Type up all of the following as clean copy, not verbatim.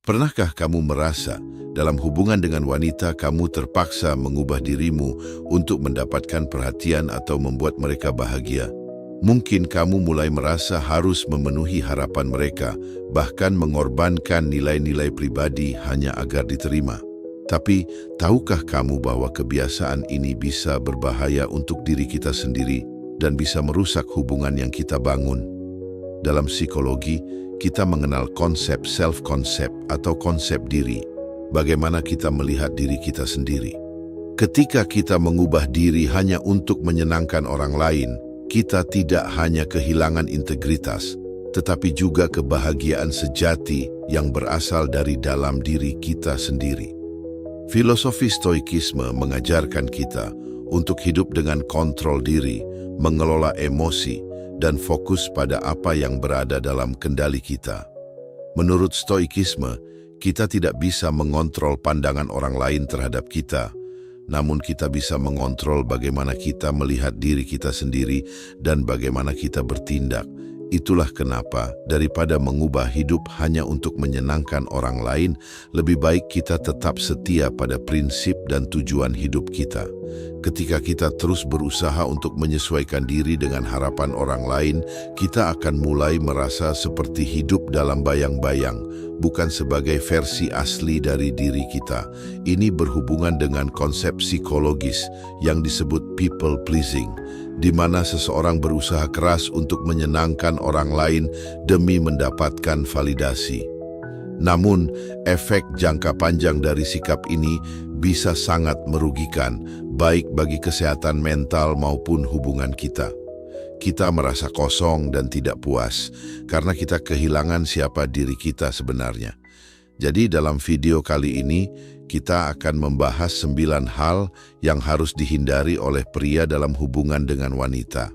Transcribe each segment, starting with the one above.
Pernahkah kamu merasa dalam hubungan dengan wanita kamu terpaksa mengubah dirimu untuk mendapatkan perhatian atau membuat mereka bahagia? Mungkin kamu mulai merasa harus memenuhi harapan mereka, bahkan mengorbankan nilai-nilai pribadi hanya agar diterima. Tapi, tahukah kamu bahwa kebiasaan ini bisa berbahaya untuk diri kita sendiri dan bisa merusak hubungan yang kita bangun? Dalam psikologi, kita mengenal konsep self-concept atau konsep diri, bagaimana kita melihat diri kita sendiri. Ketika kita mengubah diri hanya untuk menyenangkan orang lain, kita tidak hanya kehilangan integritas, tetapi juga kebahagiaan sejati yang berasal dari dalam diri kita sendiri. Filosofi Stoikisme mengajarkan kita untuk hidup dengan kontrol diri, mengelola emosi, dan fokus pada apa yang berada dalam kendali kita. Menurut Stoikisme, kita tidak bisa mengontrol pandangan orang lain terhadap kita, namun kita bisa mengontrol bagaimana kita melihat diri kita sendiri dan bagaimana kita bertindak. Itulah kenapa, daripada mengubah hidup hanya untuk menyenangkan orang lain, lebih baik kita tetap setia pada prinsip dan tujuan hidup kita. Ketika kita terus berusaha untuk menyesuaikan diri dengan harapan orang lain, kita akan mulai merasa seperti hidup dalam bayang-bayang, bukan sebagai versi asli dari diri kita. Ini berhubungan dengan konsep psikologis yang disebut people pleasing, di mana seseorang berusaha keras untuk menyenangkan orang lain demi mendapatkan validasi. Namun, efek jangka panjang dari sikap ini bisa sangat merugikan, baik bagi kesehatan mental maupun hubungan kita. Kita merasa kosong dan tidak puas, karena kita kehilangan siapa diri kita sebenarnya. Jadi dalam video kali ini, kita akan membahas 9 hal yang harus dihindari oleh pria dalam hubungan dengan wanita.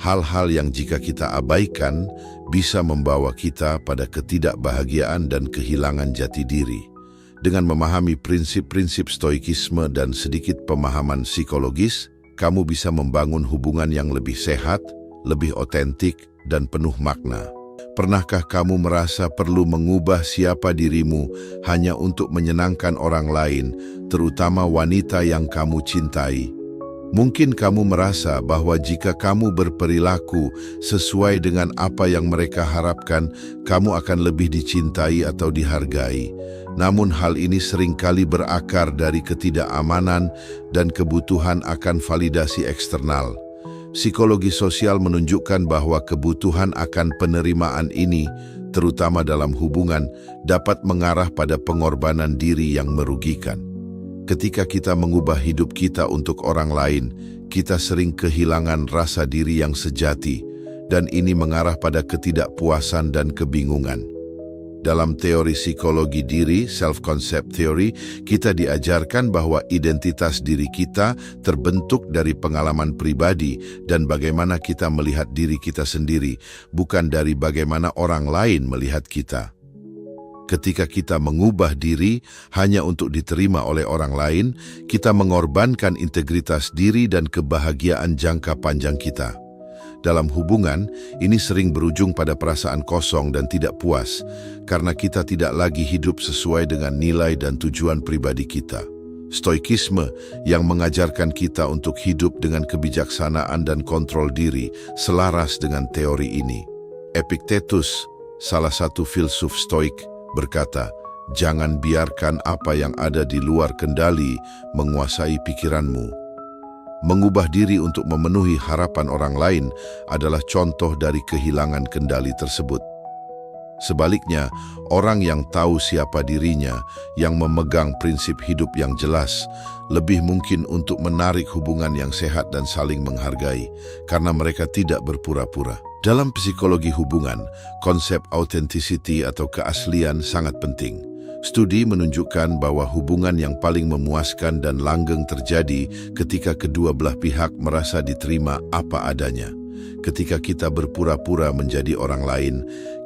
Hal-hal yang jika kita abaikan, bisa membawa kita pada ketidakbahagiaan dan kehilangan jati diri. Dengan memahami prinsip-prinsip stoikisme dan sedikit pemahaman psikologis, kamu bisa membangun hubungan yang lebih sehat, lebih otentik, dan penuh makna. Pernahkah kamu merasa perlu mengubah siapa dirimu hanya untuk menyenangkan orang lain, terutama wanita yang kamu cintai? Mungkin kamu merasa bahwa jika kamu berperilaku sesuai dengan apa yang mereka harapkan, kamu akan lebih dicintai atau dihargai. Namun hal ini seringkali berakar dari ketidakamanan dan kebutuhan akan validasi eksternal. Psikologi sosial menunjukkan bahwa kebutuhan akan penerimaan ini, terutama dalam hubungan, dapat mengarah pada pengorbanan diri yang merugikan. Ketika kita mengubah hidup kita untuk orang lain, kita sering kehilangan rasa diri yang sejati, dan ini mengarah pada ketidakpuasan dan kebingungan. Dalam teori psikologi diri, self-concept theory, kita diajarkan bahwa identitas diri kita terbentuk dari pengalaman pribadi dan bagaimana kita melihat diri kita sendiri, bukan dari bagaimana orang lain melihat kita. Ketika kita mengubah diri hanya untuk diterima oleh orang lain, kita mengorbankan integritas diri dan kebahagiaan jangka panjang kita. Dalam hubungan, ini sering berujung pada perasaan kosong dan tidak puas, karena kita tidak lagi hidup sesuai dengan nilai dan tujuan pribadi kita. Stoikisme yang mengajarkan kita untuk hidup dengan kebijaksanaan dan kontrol diri selaras dengan teori ini. Epictetus, salah satu filsuf Stoik, berkata, "Jangan biarkan apa yang ada di luar kendali menguasai pikiranmu." Mengubah diri untuk memenuhi harapan orang lain adalah contoh dari kehilangan kendali tersebut. Sebaliknya, orang yang tahu siapa dirinya, yang memegang prinsip hidup yang jelas, lebih mungkin untuk menarik hubungan yang sehat dan saling menghargai, karena mereka tidak berpura-pura. Dalam psikologi hubungan, konsep authenticity atau keaslian sangat penting. Studi menunjukkan bahwa hubungan yang paling memuaskan dan langgeng terjadi ketika kedua belah pihak merasa diterima apa adanya. Ketika kita berpura-pura menjadi orang lain,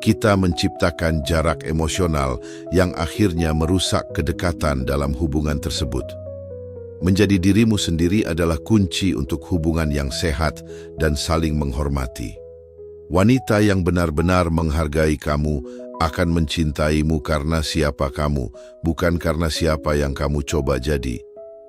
kita menciptakan jarak emosional yang akhirnya merusak kedekatan dalam hubungan tersebut. Menjadi dirimu sendiri adalah kunci untuk hubungan yang sehat dan saling menghormati. Wanita yang benar-benar menghargai kamu akan mencintaimu karena siapa kamu, bukan karena siapa yang kamu coba jadi.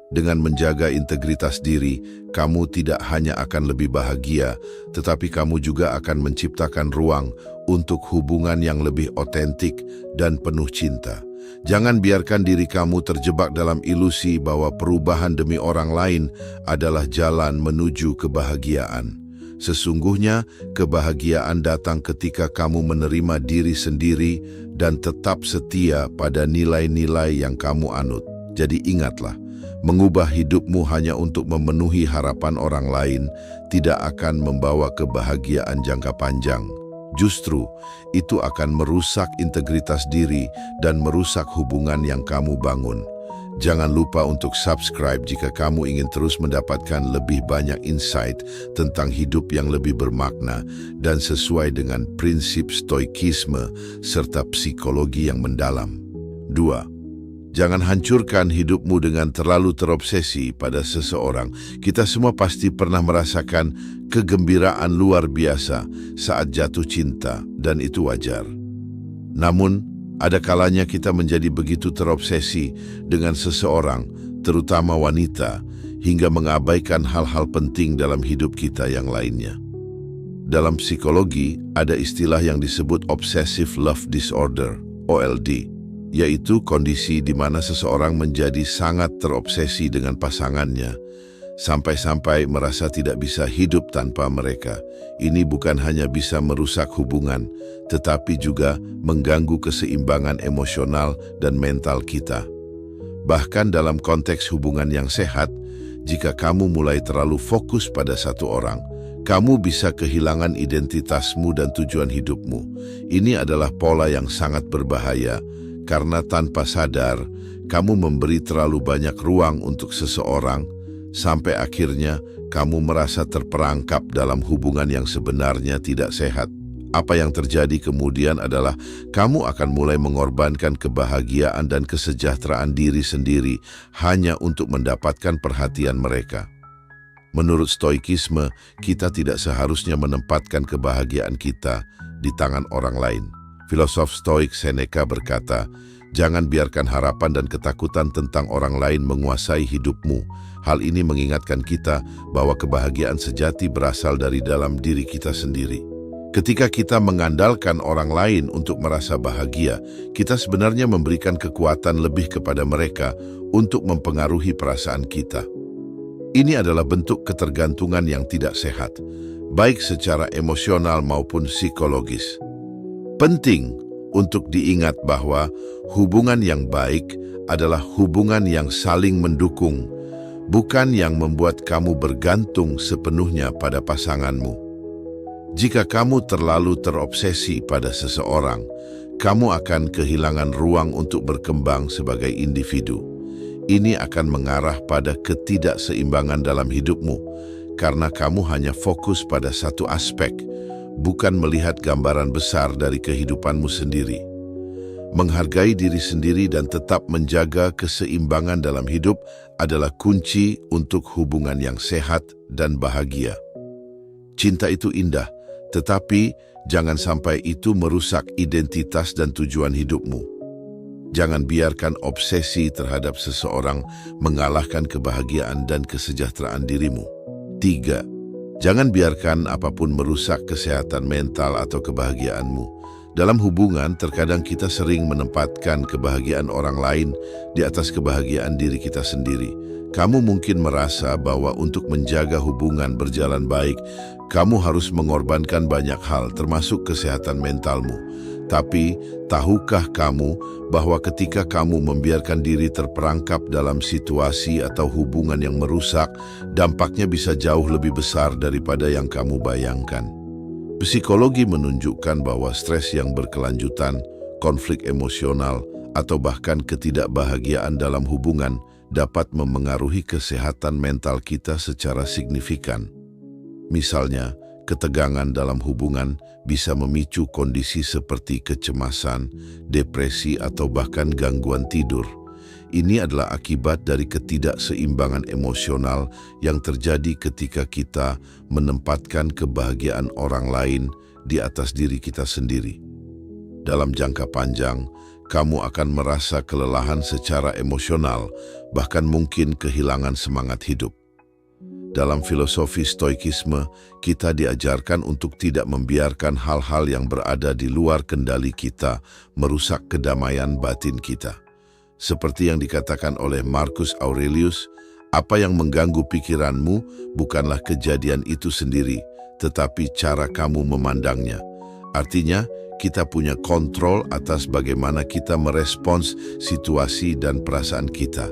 Dengan menjaga integritas diri, kamu tidak hanya akan lebih bahagia, tetapi kamu juga akan menciptakan ruang untuk hubungan yang lebih otentik dan penuh cinta. Jangan biarkan diri kamu terjebak dalam ilusi bahwa perubahan demi orang lain adalah jalan menuju kebahagiaan. Sesungguhnya, kebahagiaan datang ketika kamu menerima diri sendiri dan tetap setia pada nilai-nilai yang kamu anut. Jadi ingatlah, mengubah hidupmu hanya untuk memenuhi harapan orang lain tidak akan membawa kebahagiaan jangka panjang. Justru, itu akan merusak integritas diri dan merusak hubungan yang kamu bangun. Jangan lupa untuk subscribe jika kamu ingin terus mendapatkan lebih banyak insight tentang hidup yang lebih bermakna dan sesuai dengan prinsip stoikisme serta psikologi yang mendalam. 2. Jangan hancurkan hidupmu dengan terlalu terobsesi pada seseorang. Kita semua pasti pernah merasakan kegembiraan luar biasa saat jatuh cinta, dan itu wajar. Namun, ada kalanya kita menjadi begitu terobsesi dengan seseorang, terutama wanita, hingga mengabaikan hal-hal penting dalam hidup kita yang lainnya. Dalam psikologi, ada istilah yang disebut Obsessive Love Disorder, OLD, yaitu kondisi di mana seseorang menjadi sangat terobsesi dengan pasangannya, sampai-sampai merasa tidak bisa hidup tanpa mereka. Ini bukan hanya bisa merusak hubungan, tetapi juga mengganggu keseimbangan emosional dan mental kita. Bahkan dalam konteks hubungan yang sehat, jika kamu mulai terlalu fokus pada satu orang, kamu bisa kehilangan identitasmu dan tujuan hidupmu. Ini adalah pola yang sangat berbahaya, karena tanpa sadar, kamu memberi terlalu banyak ruang untuk seseorang, sampai akhirnya kamu merasa terperangkap dalam hubungan yang sebenarnya tidak sehat. Apa yang terjadi kemudian adalah kamu akan mulai mengorbankan kebahagiaan dan kesejahteraan diri sendiri hanya untuk mendapatkan perhatian mereka. Menurut stoikisme, kita tidak seharusnya menempatkan kebahagiaan kita di tangan orang lain. Filosof Stoik Seneca berkata, jangan biarkan harapan dan ketakutan tentang orang lain menguasai hidupmu. Hal ini mengingatkan kita bahwa kebahagiaan sejati berasal dari dalam diri kita sendiri. Ketika kita mengandalkan orang lain untuk merasa bahagia, kita sebenarnya memberikan kekuatan lebih kepada mereka untuk mempengaruhi perasaan kita. Ini adalah bentuk ketergantungan yang tidak sehat, baik secara emosional maupun psikologis. Penting untuk diingat bahwa hubungan yang baik adalah hubungan yang saling mendukung, bukan yang membuat kamu bergantung sepenuhnya pada pasanganmu. Jika kamu terlalu terobsesi pada seseorang, kamu akan kehilangan ruang untuk berkembang sebagai individu. Ini akan mengarah pada ketidakseimbangan dalam hidupmu, karena kamu hanya fokus pada satu aspek, bukan melihat gambaran besar dari kehidupanmu sendiri. Menghargai diri sendiri dan tetap menjaga keseimbangan dalam hidup adalah kunci untuk hubungan yang sehat dan bahagia. Cinta itu indah, tetapi jangan sampai itu merusak identitas dan tujuan hidupmu. Jangan biarkan obsesi terhadap seseorang mengalahkan kebahagiaan dan kesejahteraan dirimu. 3. Jangan biarkan apapun merusak kesehatan mental atau kebahagiaanmu. Dalam hubungan, terkadang kita sering menempatkan kebahagiaan orang lain di atas kebahagiaan diri kita sendiri. Kamu mungkin merasa bahwa untuk menjaga hubungan berjalan baik, kamu harus mengorbankan banyak hal, termasuk kesehatan mentalmu. Tapi, tahukah kamu bahwa ketika kamu membiarkan diri terperangkap dalam situasi atau hubungan yang merusak, dampaknya bisa jauh lebih besar daripada yang kamu bayangkan? Psikologi menunjukkan bahwa stres yang berkelanjutan, konflik emosional, atau bahkan ketidakbahagiaan dalam hubungan dapat memengaruhi kesehatan mental kita secara signifikan. Misalnya, ketegangan dalam hubungan bisa memicu kondisi seperti kecemasan, depresi, atau bahkan gangguan tidur. Ini adalah akibat dari ketidakseimbangan emosional yang terjadi ketika kita menempatkan kebahagiaan orang lain di atas diri kita sendiri. dalam jangka panjang, kamu akan merasa kelelahan secara emosional, bahkan mungkin kehilangan semangat hidup. Dalam filosofi Stoikisme, kita diajarkan untuk tidak membiarkan hal-hal yang berada di luar kendali kita merusak kedamaian batin kita. Seperti yang dikatakan oleh Marcus Aurelius, apa yang mengganggu pikiranmu bukanlah kejadian itu sendiri, tetapi cara kamu memandangnya. Artinya, kita punya kontrol atas bagaimana kita merespons situasi dan perasaan kita.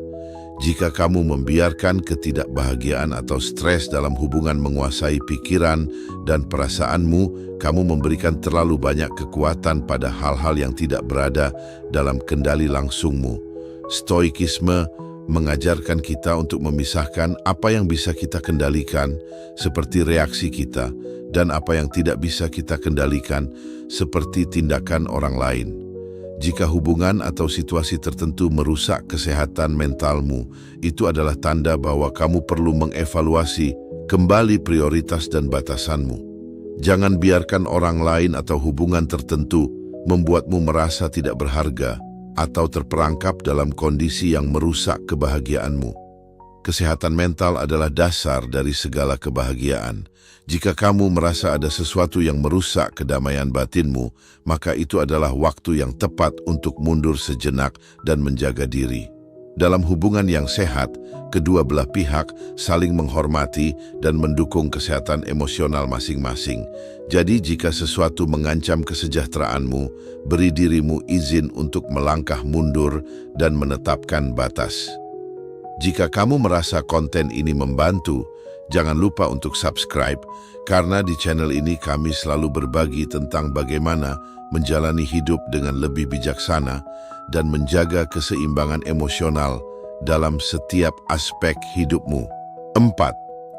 Jika kamu membiarkan ketidakbahagiaan atau stres dalam hubungan menguasai pikiran dan perasaanmu, kamu memberikan terlalu banyak kekuatan pada hal-hal yang tidak berada dalam kendali langsungmu. Stoikisme mengajarkan kita untuk memisahkan apa yang bisa kita kendalikan, seperti reaksi kita, dan apa yang tidak bisa kita kendalikan, seperti tindakan orang lain. Jika hubungan atau situasi tertentu merusak kesehatan mentalmu, itu adalah tanda bahwa kamu perlu mengevaluasi kembali prioritas dan batasanmu. Jangan biarkan orang lain atau hubungan tertentu membuatmu merasa tidak berharga atau terperangkap dalam kondisi yang merusak kebahagiaanmu. Kesehatan mental adalah dasar dari segala kebahagiaan. Jika kamu merasa ada sesuatu yang merusak kedamaian batinmu, maka itu adalah waktu yang tepat untuk mundur sejenak dan menjaga diri. Dalam hubungan yang sehat, kedua belah pihak saling menghormati dan mendukung kesehatan emosional masing-masing. Jadi jika sesuatu mengancam kesejahteraanmu, beri dirimu izin untuk melangkah mundur dan menetapkan batas. Jika kamu merasa konten ini membantu, jangan lupa untuk subscribe, karena di channel ini kami selalu berbagi tentang bagaimana menjalani hidup dengan lebih bijaksana dan menjaga keseimbangan emosional dalam setiap aspek hidupmu. 4.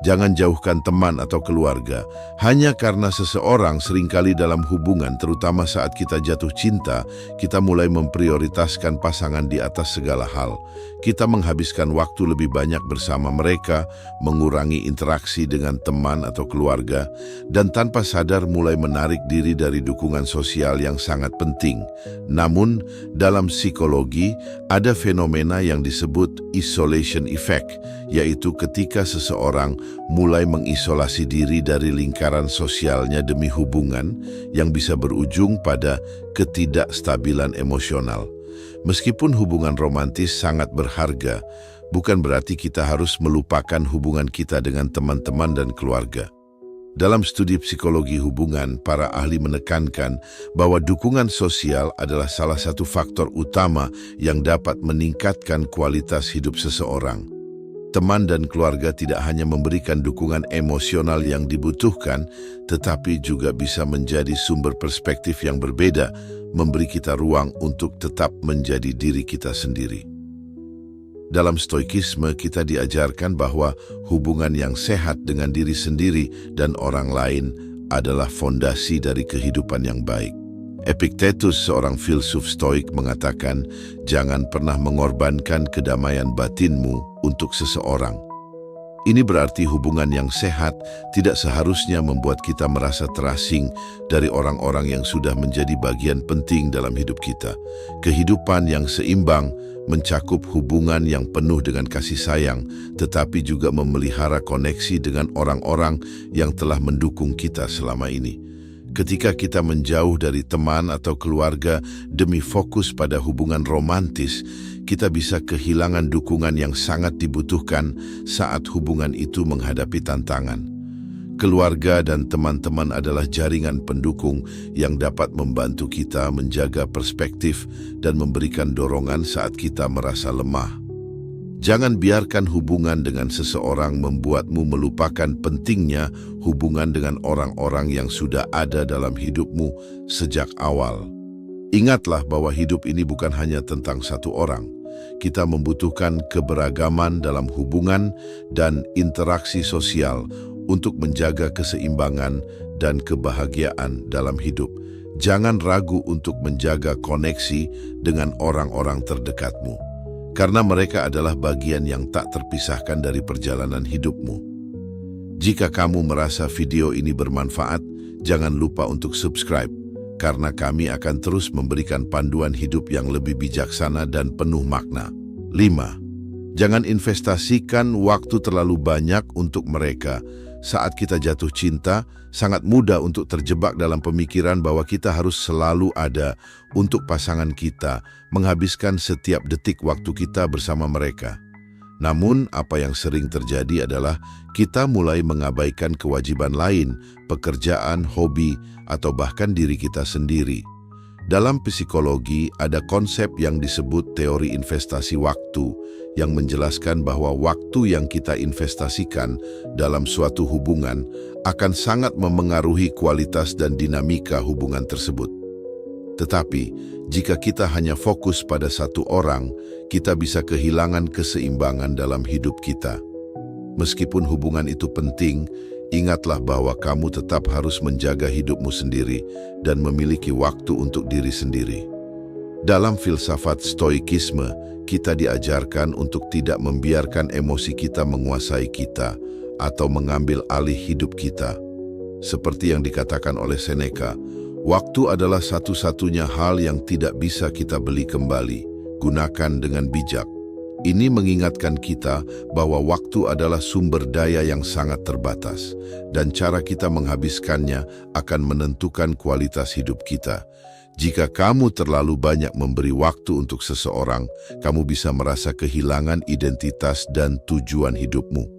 Jangan jauhkan teman atau keluarga. Hanya karena seseorang seringkali dalam hubungan, terutama saat kita jatuh cinta, kita mulai memprioritaskan pasangan di atas segala hal. Kita menghabiskan waktu lebih banyak bersama mereka, mengurangi interaksi dengan teman atau keluarga, dan tanpa sadar mulai menarik diri dari dukungan sosial yang sangat penting. Namun, dalam psikologi, ada fenomena yang disebut isolation effect, yaitu ketika seseorang mulai mengisolasi diri dari lingkaran sosialnya demi hubungan yang bisa berujung pada ketidakstabilan emosional. Meskipun hubungan romantis sangat berharga, bukan berarti kita harus melupakan hubungan kita dengan teman-teman dan keluarga. Dalam studi psikologi hubungan, para ahli menekankan bahwa dukungan sosial adalah salah satu faktor utama yang dapat meningkatkan kualitas hidup seseorang. Teman dan keluarga tidak hanya memberikan dukungan emosional yang dibutuhkan, tetapi juga bisa menjadi sumber perspektif yang berbeda, memberi kita ruang untuk tetap menjadi diri kita sendiri. Dalam Stoikisme, kita diajarkan bahwa hubungan yang sehat dengan diri sendiri dan orang lain adalah fondasi dari kehidupan yang baik. Epictetus, seorang filsuf Stoik, mengatakan, jangan pernah mengorbankan kedamaian batinmu untuk seseorang. Ini berarti hubungan yang sehat tidak seharusnya membuat kita merasa terasing dari orang-orang yang sudah menjadi bagian penting dalam hidup kita. Kehidupan yang seimbang mencakup hubungan yang penuh dengan kasih sayang, tetapi juga memelihara koneksi dengan orang-orang yang telah mendukung kita selama ini. Ketika kita menjauh dari teman atau keluarga demi fokus pada hubungan romantis, kita bisa kehilangan dukungan yang sangat dibutuhkan saat hubungan itu menghadapi tantangan. Keluarga dan teman-teman adalah jaringan pendukung yang dapat membantu kita menjaga perspektif dan memberikan dorongan saat kita merasa lemah. Jangan biarkan hubungan dengan seseorang membuatmu melupakan pentingnya hubungan dengan orang-orang yang sudah ada dalam hidupmu sejak awal. Ingatlah bahwa hidup ini bukan hanya tentang satu orang. Kita membutuhkan keberagaman dalam hubungan dan interaksi sosial untuk menjaga keseimbangan dan kebahagiaan dalam hidup. Jangan ragu untuk menjaga koneksi dengan orang-orang terdekatmu, karena mereka adalah bagian yang tak terpisahkan dari perjalanan hidupmu. Jika kamu merasa video ini bermanfaat, jangan lupa untuk subscribe, karena kami akan terus memberikan panduan hidup yang lebih bijaksana dan penuh makna. 5. Jangan investasikan waktu terlalu banyak untuk mereka. Saat kita jatuh cinta, sangat mudah untuk terjebak dalam pemikiran bahwa kita harus selalu ada untuk pasangan kita, menghabiskan setiap detik waktu kita bersama mereka. Namun, apa yang sering terjadi adalah kita mulai mengabaikan kewajiban lain, pekerjaan, hobi, atau bahkan diri kita sendiri. Dalam psikologi, ada konsep yang disebut teori investasi waktu, yang menjelaskan bahwa waktu yang kita investasikan dalam suatu hubungan akan sangat memengaruhi kualitas dan dinamika hubungan tersebut. Tetapi, jika kita hanya fokus pada satu orang, kita bisa kehilangan keseimbangan dalam hidup kita. Meskipun hubungan itu penting, ingatlah bahwa kamu tetap harus menjaga hidupmu sendiri dan memiliki waktu untuk diri sendiri. Dalam filsafat stoikisme, kita diajarkan untuk tidak membiarkan emosi kita menguasai kita atau mengambil alih hidup kita. Seperti yang dikatakan oleh Seneca, waktu adalah satu-satunya hal yang tidak bisa kita beli kembali. Gunakan dengan bijak. Ini mengingatkan kita bahwa waktu adalah sumber daya yang sangat terbatas, dan cara kita menghabiskannya akan menentukan kualitas hidup kita. Jika kamu terlalu banyak memberi waktu untuk seseorang, kamu bisa merasa kehilangan identitas dan tujuan hidupmu.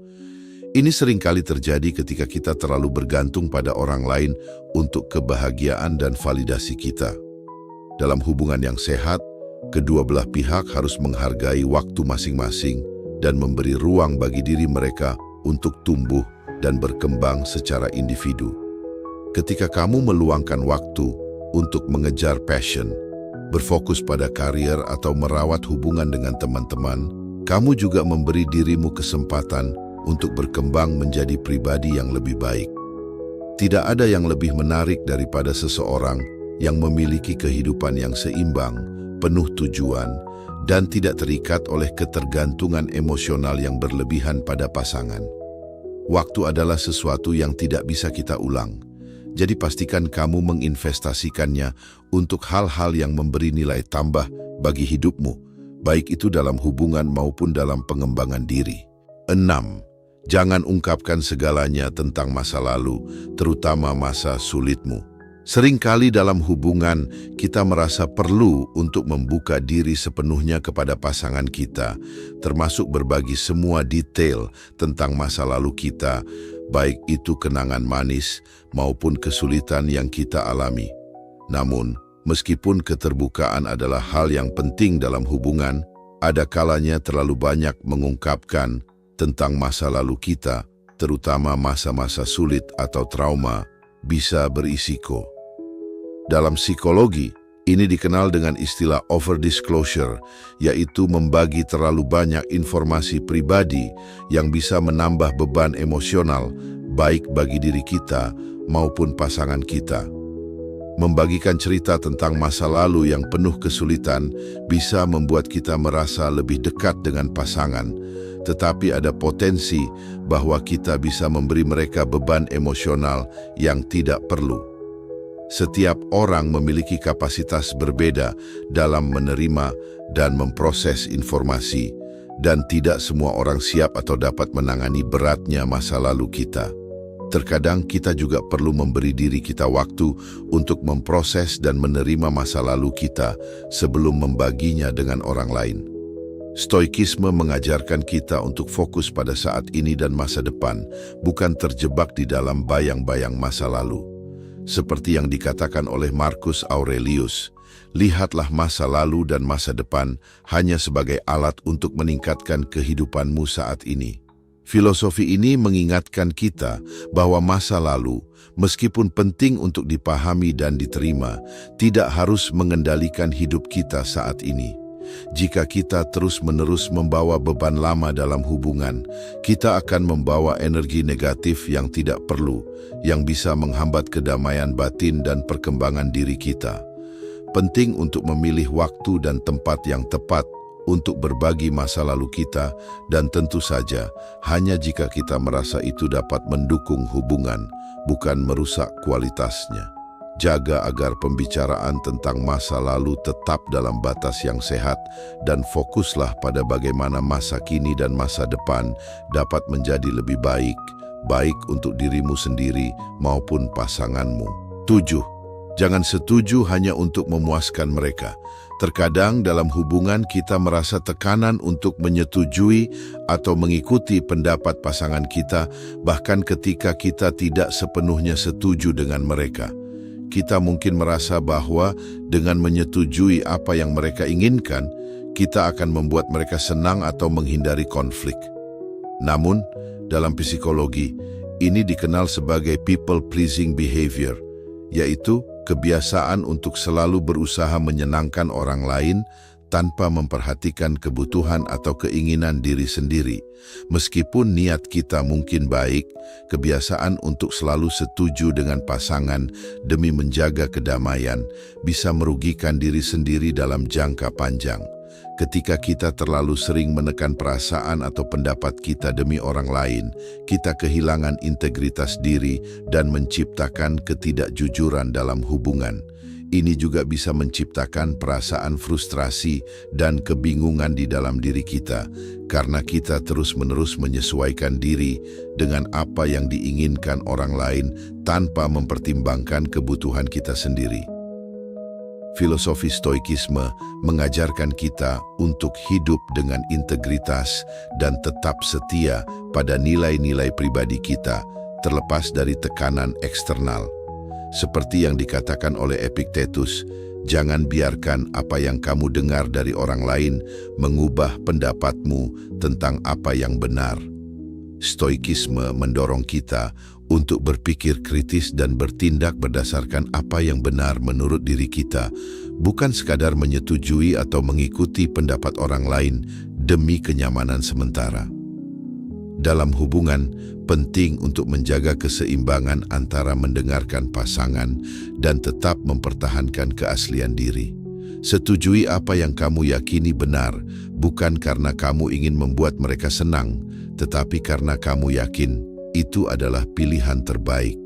Ini seringkali terjadi ketika kita terlalu bergantung pada orang lain untuk kebahagiaan dan validasi kita. Dalam hubungan yang sehat, kedua belah pihak harus menghargai waktu masing-masing dan memberi ruang bagi diri mereka untuk tumbuh dan berkembang secara individu. Ketika kamu meluangkan waktu untuk mengejar passion, berfokus pada karier atau merawat hubungan dengan teman-teman, kamu juga memberi dirimu kesempatan untuk berkembang menjadi pribadi yang lebih baik. Tidak ada yang lebih menarik daripada seseorang yang memiliki kehidupan yang seimbang, penuh tujuan, dan tidak terikat oleh ketergantungan emosional yang berlebihan pada pasangan. Waktu adalah sesuatu yang tidak bisa kita ulang, jadi pastikan kamu menginvestasikannya untuk hal-hal yang memberi nilai tambah bagi hidupmu, baik itu dalam hubungan maupun dalam pengembangan diri. 6. Jangan ungkapkan segalanya tentang masa lalu, terutama masa sulitmu. Seringkali dalam hubungan, kita merasa perlu untuk membuka diri sepenuhnya kepada pasangan kita, termasuk berbagi semua detail tentang masa lalu kita, baik itu kenangan manis maupun kesulitan yang kita alami. Namun, meskipun keterbukaan adalah hal yang penting dalam hubungan, ada kalanya terlalu banyak mengungkapkan tentang masa lalu kita, terutama masa-masa sulit atau trauma, bisa berisiko. Dalam psikologi, ini dikenal dengan istilah over-disclosure, yaitu membagi terlalu banyak informasi pribadi yang bisa menambah beban emosional, baik bagi diri kita maupun pasangan kita. Membagikan cerita tentang masa lalu yang penuh kesulitan bisa membuat kita merasa lebih dekat dengan pasangan, tetapi ada potensi bahwa kita bisa memberi mereka beban emosional yang tidak perlu. Setiap orang memiliki kapasitas berbeda dalam menerima dan memproses informasi, dan tidak semua orang siap atau dapat menangani beratnya masa lalu kita. Terkadang kita juga perlu memberi diri kita waktu untuk memproses dan menerima masa lalu kita sebelum membaginya dengan orang lain. Stoikisme mengajarkan kita untuk fokus pada saat ini dan masa depan, bukan terjebak di dalam bayang-bayang masa lalu. Seperti yang dikatakan oleh Marcus Aurelius, lihatlah masa lalu dan masa depan hanya sebagai alat untuk meningkatkan kehidupanmu saat ini. Filosofi ini mengingatkan kita bahwa masa lalu, meskipun penting untuk dipahami dan diterima, tidak harus mengendalikan hidup kita saat ini. Jika kita terus-menerus membawa beban lama dalam hubungan, kita akan membawa energi negatif yang tidak perlu, yang bisa menghambat kedamaian batin dan perkembangan diri kita. Penting untuk memilih waktu dan tempat yang tepat untuk berbagi masa lalu kita, dan tentu saja hanya jika kita merasa itu dapat mendukung hubungan, bukan merusak kualitasnya. Jaga agar pembicaraan tentang masa lalu tetap dalam batas yang sehat dan fokuslah pada bagaimana masa kini dan masa depan dapat menjadi lebih baik, baik untuk dirimu sendiri maupun pasanganmu. 7. Jangan setuju hanya untuk memuaskan mereka. Terkadang dalam hubungan kita merasa tekanan untuk menyetujui atau mengikuti pendapat pasangan kita, bahkan ketika kita tidak sepenuhnya setuju dengan mereka. Kita mungkin merasa bahwa dengan menyetujui apa yang mereka inginkan, kita akan membuat mereka senang atau menghindari konflik. Namun, dalam psikologi, ini dikenal sebagai people-pleasing behavior, yaitu kebiasaan untuk selalu berusaha menyenangkan orang lain tanpa memperhatikan kebutuhan atau keinginan diri sendiri. Meskipun niat kita mungkin baik, kebiasaan untuk selalu setuju dengan pasangan demi menjaga kedamaian bisa merugikan diri sendiri dalam jangka panjang. Ketika kita terlalu sering menekan perasaan atau pendapat kita demi orang lain, kita kehilangan integritas diri dan menciptakan ketidakjujuran dalam hubungan. Ini juga bisa menciptakan perasaan frustrasi dan kebingungan di dalam diri kita, karena kita terus-menerus menyesuaikan diri dengan apa yang diinginkan orang lain tanpa mempertimbangkan kebutuhan kita sendiri. Filosofi Stoikisme mengajarkan kita untuk hidup dengan integritas dan tetap setia pada nilai-nilai pribadi kita, terlepas dari tekanan eksternal. Seperti yang dikatakan oleh Epictetus, jangan biarkan apa yang kamu dengar dari orang lain mengubah pendapatmu tentang apa yang benar. Stoikisme mendorong kita untuk berpikir kritis dan bertindak berdasarkan apa yang benar menurut diri kita, bukan sekadar menyetujui atau mengikuti pendapat orang lain demi kenyamanan sementara. Dalam hubungan, penting untuk menjaga keseimbangan antara mendengarkan pasangan dan tetap mempertahankan keaslian diri. Setujui apa yang kamu yakini benar, bukan karena kamu ingin membuat mereka senang, tetapi karena kamu yakin itu adalah pilihan terbaik.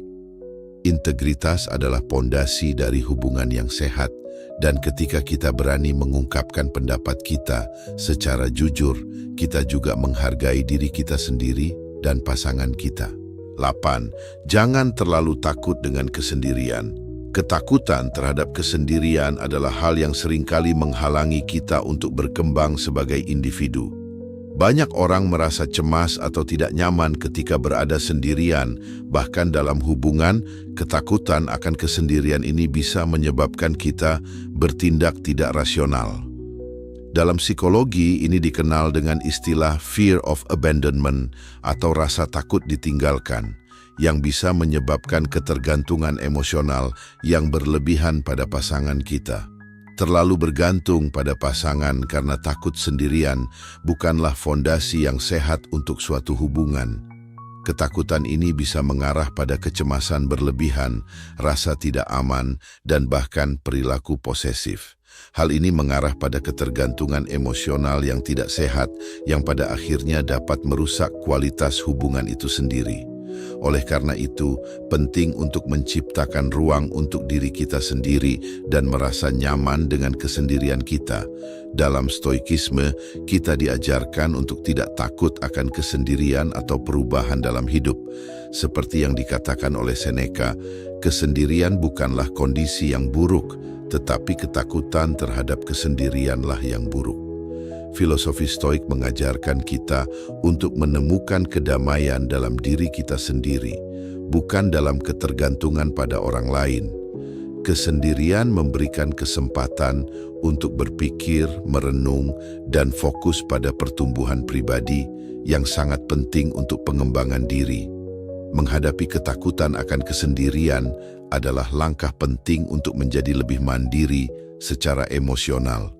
Integritas adalah pondasi dari hubungan yang sehat, dan ketika kita berani mengungkapkan pendapat kita secara jujur, kita juga menghargai diri kita sendiri dan pasangan kita. 8. Jangan terlalu takut dengan kesendirian. Ketakutan terhadap kesendirian adalah hal yang seringkali menghalangi kita untuk berkembang sebagai individu. Banyak orang merasa cemas atau tidak nyaman ketika berada sendirian. Bahkan dalam hubungan, ketakutan akan kesendirian ini bisa menyebabkan kita bertindak tidak rasional. Dalam psikologi, ini dikenal dengan istilah fear of abandonment atau rasa takut ditinggalkan, yang bisa menyebabkan ketergantungan emosional yang berlebihan pada pasangan kita. Terlalu bergantung pada pasangan karena takut sendirian bukanlah fondasi yang sehat untuk suatu hubungan. Ketakutan ini bisa mengarah pada kecemasan berlebihan, rasa tidak aman, dan bahkan perilaku posesif. Hal ini mengarah pada ketergantungan emosional yang tidak sehat, yang pada akhirnya dapat merusak kualitas hubungan itu sendiri. Oleh karena itu, penting untuk menciptakan ruang untuk diri kita sendiri dan merasa nyaman dengan kesendirian kita. Dalam Stoikisme, kita diajarkan untuk tidak takut akan kesendirian atau perubahan dalam hidup. Seperti yang dikatakan oleh Seneca, kesendirian bukanlah kondisi yang buruk, tetapi ketakutan terhadap kesendirianlah yang buruk. Filosofi Stoik mengajarkan kita untuk menemukan kedamaian dalam diri kita sendiri, bukan dalam ketergantungan pada orang lain. Kesendirian memberikan kesempatan untuk berpikir, merenung, dan fokus pada pertumbuhan pribadi yang sangat penting untuk pengembangan diri. Menghadapi ketakutan akan kesendirian adalah langkah penting untuk menjadi lebih mandiri secara emosional.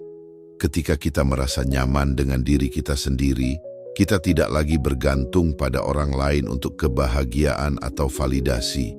Ketika kita merasa nyaman dengan diri kita sendiri, kita tidak lagi bergantung pada orang lain untuk kebahagiaan atau validasi.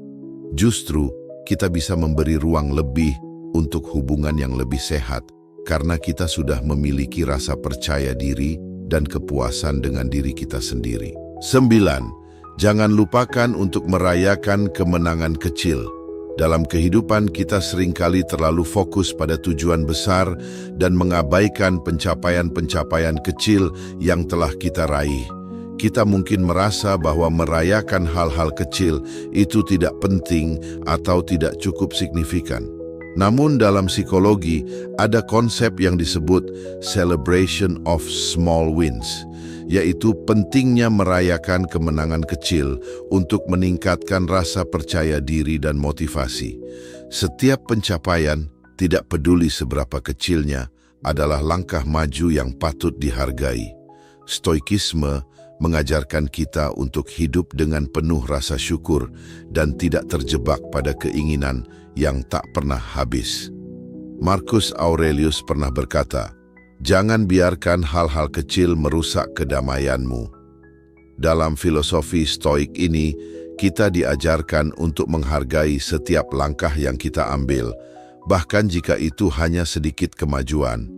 Justru, kita bisa memberi ruang lebih untuk hubungan yang lebih sehat karena kita sudah memiliki rasa percaya diri dan kepuasan dengan diri kita sendiri. 9. Jangan lupakan untuk merayakan kemenangan kecil. Dalam kehidupan kita seringkali terlalu fokus pada tujuan besar dan mengabaikan pencapaian-pencapaian kecil yang telah kita raih. Kita mungkin merasa bahwa merayakan hal-hal kecil itu tidak penting atau tidak cukup signifikan. Namun dalam psikologi ada konsep yang disebut celebration of small wins, yaitu pentingnya merayakan kemenangan kecil untuk meningkatkan rasa percaya diri dan motivasi. Setiap pencapaian, tidak peduli seberapa kecilnya, adalah langkah maju yang patut dihargai. Stoikisme mengajarkan kita untuk hidup dengan penuh rasa syukur dan tidak terjebak pada keinginan yang tak pernah habis. Marcus Aurelius pernah berkata, "Jangan biarkan hal-hal kecil merusak kedamaianmu." Dalam filosofi Stoik ini, kita diajarkan untuk menghargai setiap langkah yang kita ambil, bahkan jika itu hanya sedikit kemajuan.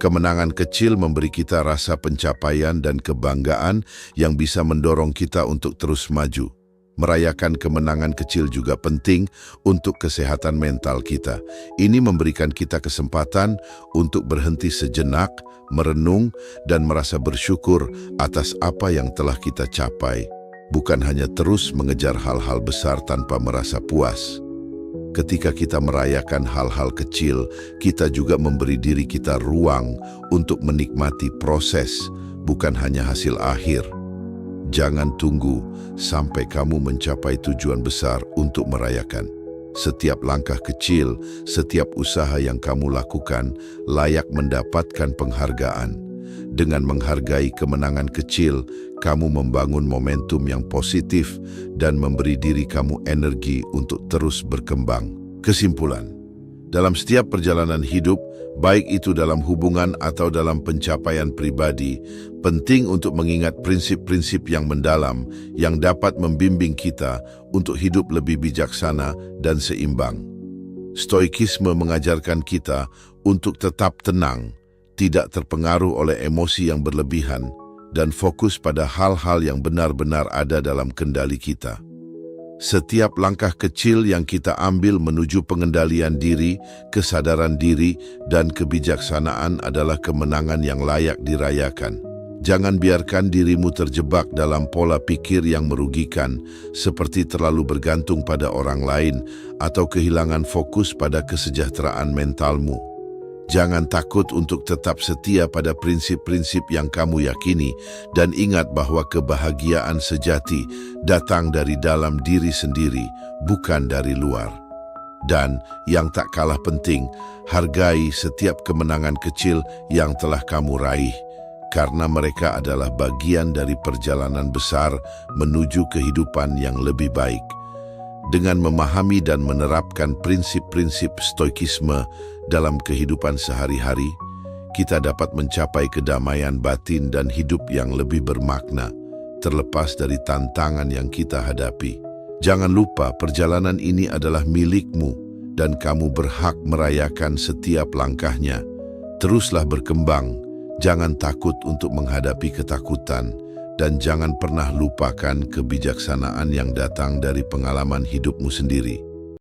Kemenangan kecil memberi kita rasa pencapaian dan kebanggaan yang bisa mendorong kita untuk terus maju. Merayakan kemenangan kecil juga penting untuk kesehatan mental kita. Ini memberikan kita kesempatan untuk berhenti sejenak, merenung, dan merasa bersyukur atas apa yang telah kita capai, bukan hanya terus mengejar hal-hal besar tanpa merasa puas. Ketika kita merayakan hal-hal kecil, kita juga memberi diri kita ruang untuk menikmati proses, bukan hanya hasil akhir. Jangan tunggu sampai kamu mencapai tujuan besar untuk merayakan. Setiap langkah kecil, setiap usaha yang kamu lakukan layak mendapatkan penghargaan. Dengan menghargai kemenangan kecil, kamu membangun momentum yang positif dan memberi diri kamu energi untuk terus berkembang. Kesimpulan, dalam setiap perjalanan hidup, baik itu dalam hubungan atau dalam pencapaian pribadi, penting untuk mengingat prinsip-prinsip yang mendalam yang dapat membimbing kita untuk hidup lebih bijaksana dan seimbang. Stoikisme mengajarkan kita untuk tetap tenang, tidak terpengaruh oleh emosi yang berlebihan, dan fokus pada hal-hal yang benar-benar ada dalam kendali kita. Setiap langkah kecil yang kita ambil menuju pengendalian diri, kesadaran diri, dan kebijaksanaan adalah kemenangan yang layak dirayakan. Jangan biarkan dirimu terjebak dalam pola pikir yang merugikan, seperti terlalu bergantung pada orang lain atau kehilangan fokus pada kesejahteraan mentalmu. Jangan takut untuk tetap setia pada prinsip-prinsip yang kamu yakini dan ingat bahwa kebahagiaan sejati datang dari dalam diri sendiri, bukan dari luar. Dan yang tak kalah penting, hargai setiap kemenangan kecil yang telah kamu raih, karena mereka adalah bagian dari perjalanan besar menuju kehidupan yang lebih baik. Dengan memahami dan menerapkan prinsip-prinsip stoikisme dalam kehidupan sehari-hari, kita dapat mencapai kedamaian batin dan hidup yang lebih bermakna, terlepas dari tantangan yang kita hadapi. Jangan lupa, perjalanan ini adalah milikmu dan kamu berhak merayakan setiap langkahnya. Teruslah berkembang, jangan takut untuk menghadapi ketakutan, dan jangan pernah lupakan kebijaksanaan yang datang dari pengalaman hidupmu sendiri.